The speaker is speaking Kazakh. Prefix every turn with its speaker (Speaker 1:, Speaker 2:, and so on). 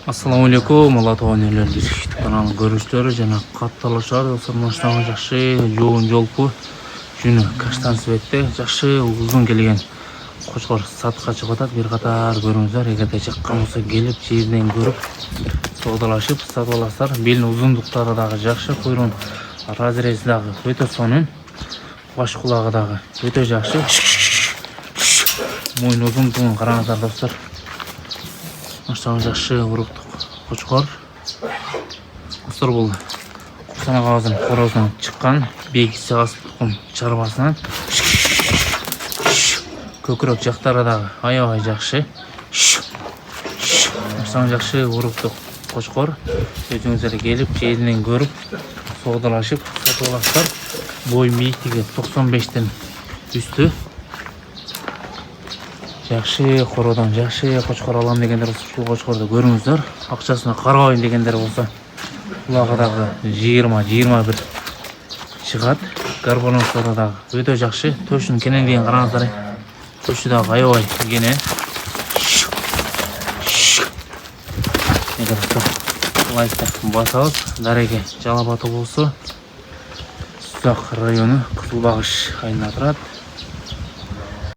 Speaker 1: Assalamu alaikum, Allah tuğanirler YouTube kanalı görüşleri jana kattalaşar dostlar жақшы жоğun жолку жүні каштан светте жақшы uzun келген қошқор сатқа шығып атат. Бир катар көрүңүздөр, эгерде жаккан болсо келип жерден көрүп соодалашып сатып аласыздар. Белин узундуктары дагы жакшы, куйруун разрези дагы өтө сонун, баш кулагы дагы өтө жакшы. Мойын узундугун караңыздар достор. Аштан жақшы уруктук кочкор. Достор, бул Куксан агабыздын корозунан чыккан бегиси астыкым чарбасынан көкүрөк жактары дагы аябай жакшы. Аштан жақшы уруктук кочкор. Өзүңүздөр келип жеринен көрүп соодалашып сатып аласыздар. Бой бийиктиги 95тен үстү. Жақшы қородан жақшы қошқор алам дегендер ушул қошқорду көрүңүздөр. Акчасына карабайм дегендер болсо булагы дагы 20-21 чыгат. Карбоноктары дагы өтө жакшы. Төшүнүн кенендигин караңыздар. Төшү дагы аябай кене. Лайктар басабыз. Дареге Жалал Абад облусу Сузак району Кызыл Багыш айылында турат.